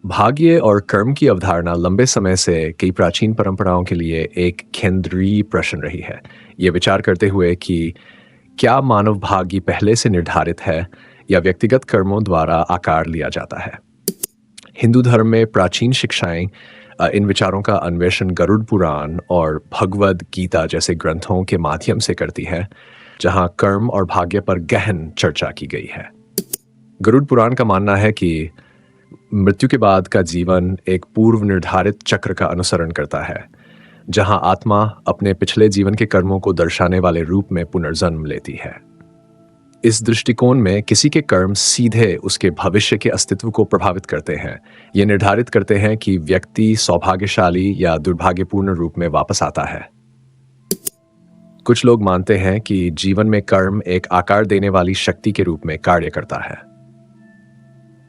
भाग्य और कर्म की अवधारणा लंबे समय से कई प्राचीन परंपराओं के लिए एक केंद्रीय प्रश्न रही है। ये विचार करते हुए कि क्या मानव भाग्य पहले से निर्धारित है या व्यक्तिगत कर्मों द्वारा आकार लिया जाता है। हिंदू धर्म में प्राचीन शिक्षाएं इन विचारों का अन्वेषण गरुड़ पुराण और भगवद गीता जैसे ग्रंथों के माध्यम से करती है, जहां कर्म और भाग्य पर गहन चर्चा की गई है। गरुड़ पुराण का मानना है कि मृत्यु के बाद का जीवन एक पूर्व निर्धारित चक्र का अनुसरण करता है, जहां आत्मा अपने पिछले जीवन के कर्मों को दर्शाने वाले रूप में पुनर्जन्म लेती है। इस दृष्टिकोण में किसी के कर्म सीधे उसके भविष्य के अस्तित्व को प्रभावित करते हैं। ये निर्धारित करते हैं कि व्यक्ति सौभाग्यशाली या दुर्भाग्यपूर्ण रूप में वापस आता है। कुछ लोग मानते हैं कि जीवन में कर्म एक आकार देने वाली शक्ति के रूप में कार्य करता है।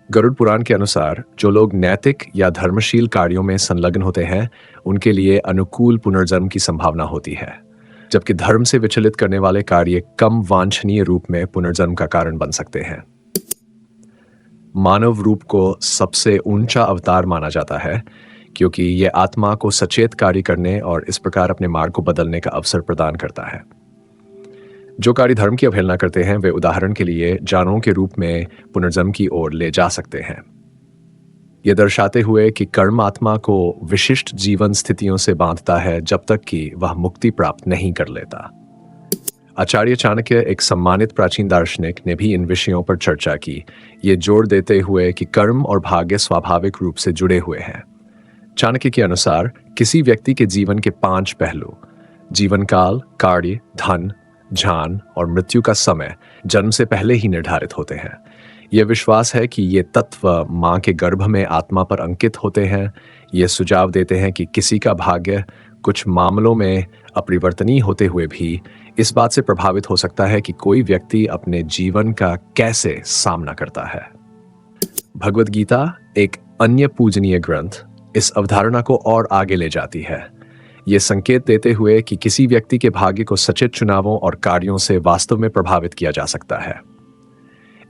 गरुड़ पुराण के अनुसार जो लोग नैतिक या धर्मशील कार्यों में संलग्न होते हैं, उनके लिए अनुकूल पुनर्जन्म की संभावना होती है, जबकि धर्म से विचलित करने वाले कार्य कम वांछनीय रूप में पुनर्जन्म का कारण बन सकते हैं। मानव रूप को सबसे ऊंचा अवतार माना जाता है, क्योंकि यह आत्मा को सचेत कार्य करने और इस प्रकार अपने मार्ग को बदलने का अवसर प्रदान करता है। जो कार्य धर्म की अवहेलना करते हैं, वे उदाहरण के लिए जानवरों के रूप में पुनर्जन्म की ओर ले जा सकते हैं, यह दर्शाते हुए कि कर्म आत्मा को विशिष्ट जीवन स्थितियों से बांधता है जब तक कि वह मुक्ति प्राप्त नहीं कर लेता। आचार्य चाणक्य, एक सम्मानित प्राचीन दार्शनिक, ने भी इन विषयों पर चर्चा की, ये जोर देते हुए कि कर्म और भाग्य स्वाभाविक रूप से जुड़े हुए हैं। चाणक्य के अनुसार किसी व्यक्ति के जीवन के 5 पहलू, जीवन काल, कार्य, धन, ज्ञान और मृत्यु का समय, जन्म से पहले ही निर्धारित होते हैं। यह विश्वास है कि ये तत्व मां के गर्भ में आत्मा पर अंकित होते हैं। ये सुझाव देते हैं कि किसी का भाग्य कुछ मामलों में अपरिवर्तनीय होते हुए भी इस बात से प्रभावित हो सकता है कि कोई व्यक्ति अपने जीवन का कैसे सामना करता है। भगवद गीता, एक अन्य पूजनीय ग्रंथ, इस अवधारणा को और आगे ले जाती है, ये संकेत देते हुए कि किसी व्यक्ति के भाग्य को सचेत चुनावों और कार्यों से वास्तव में प्रभावित किया जा सकता है।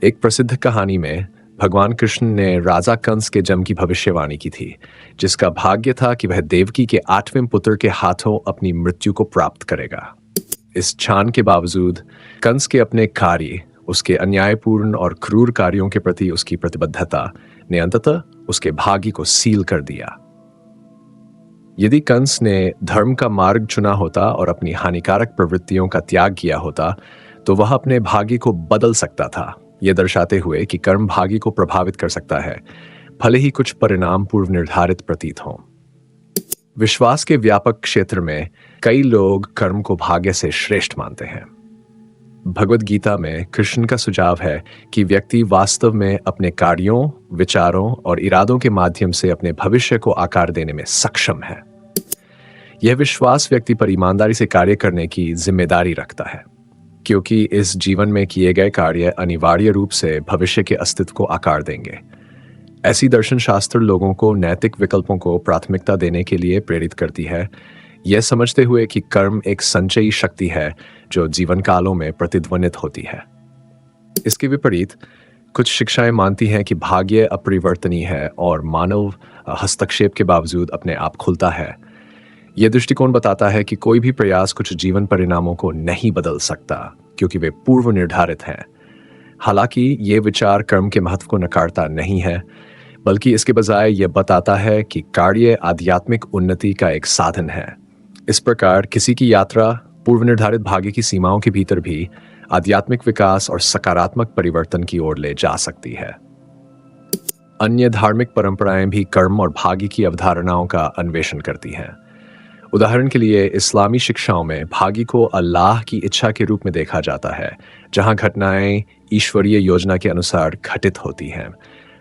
एक प्रसिद्ध कहानी में भगवान कृष्ण ने राजा कंस के जन्म की भविष्यवाणी की थी, जिसका भाग्य था कि वह देवकी के 8वें पुत्र के हाथों अपनी मृत्यु को प्राप्त करेगा। इस क्षण के बावजूद कंस के अपने कार्य, उसके अन्यायपूर्ण और क्रूर कार्यों के प्रति उसकी प्रतिबद्धता ने अंततः उसके भाग्य को सील कर दिया। यदि कंस ने धर्म का मार्ग चुना होता और अपनी हानिकारक प्रवृत्तियों का त्याग किया होता, तो वह अपने भाग्य को बदल सकता था, यह दर्शाते हुए कि कर्म भाग्य को प्रभावित कर सकता है, भले ही कुछ परिणाम पूर्व निर्धारित प्रतीत हों। विश्वास के व्यापक क्षेत्र में कई लोग कर्म को भाग्य से श्रेष्ठ मानते हैं। भगवद गीता में कृष्ण का सुझाव है कि व्यक्ति वास्तव में अपने कार्यों, विचारों और इरादों के माध्यम से अपने भविष्य को आकार देने में सक्षम है। यह विश्वास व्यक्ति पर ईमानदारी से कार्य करने की जिम्मेदारी रखता है, क्योंकि इस जीवन में किए गए कार्य अनिवार्य रूप से भविष्य के अस्तित्व को आकार देंगे। ऐसी दर्शन शास्त्र लोगों को नैतिक विकल्पों को प्राथमिकता देने के लिए प्रेरित करती है, यह समझते हुए कि कर्म एक संचयी शक्ति है जो जीवन कालों में प्रतिध्वनित होती है। इसके विपरीत कुछ शिक्षाएं मानती हैं कि भाग्य अपरिवर्तनीय है और मानव हस्तक्षेप के बावजूद अपने आप खुलता है। यह दृष्टिकोण बताता है कि कोई भी प्रयास कुछ जीवन परिणामों को नहीं बदल सकता, क्योंकि वे पूर्व निर्धारित हैं। हालांकि ये विचार कर्म के महत्व को नकारता नहीं है, बल्कि इसके बजाय यह बताता है कि कार्य आध्यात्मिक उन्नति का एक साधन है। इस प्रकार किसी की यात्रा पूर्व निर्धारित भाग्य की सीमाओं के भीतर भी आध्यात्मिक विकास और सकारात्मक परिवर्तन की ओर ले जा सकती है। अन्य धार्मिक परंपराएं भी कर्म और भाग्य की अवधारणाओं का अन्वेषण करती हैं। उदाहरण के लिए इस्लामी शिक्षाओं में भाग्य को अल्लाह की इच्छा के रूप में देखा जाता है, जहां घटनाएं ईश्वरीय योजना के अनुसार घटित होती हैं।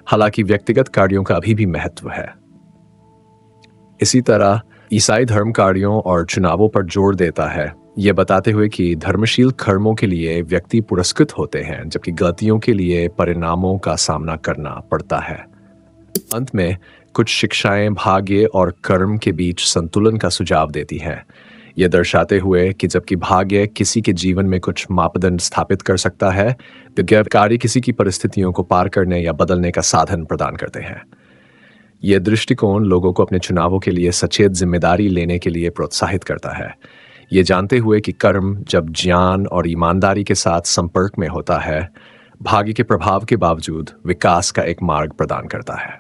हालांकि व्यक्तिगत कार्यों का अभी भी महत्व है। इसी तरह ईसाई धर्म कार्यों और चुनावों पर जोर देता है, यह बताते हुए कि धर्मशील कर्मों के लिए व्यक्ति पुरस्कृत होते हैं, जबकि गलतियों के लिए परिणामों का सामना करना पड़ता है। अंत में कुछ शिक्षाएं भाग्य और कर्म के बीच संतुलन का सुझाव देती हैं, यह दर्शाते हुए कि जबकि भाग्य किसी के जीवन में कुछ मापदंड स्थापित कर सकता है, तो कार्य किसी की परिस्थितियों को पार करने या बदलने का साधन प्रदान करते हैं। ये दृष्टिकोण लोगों को अपने चुनावों के लिए सचेत जिम्मेदारी लेने के लिए प्रोत्साहित करता है, ये जानते हुए कि कर्म जब ज्ञान और ईमानदारी के साथ संपर्क में होता है, भाग्य के प्रभाव के बावजूद विकास का एक मार्ग प्रदान करता है।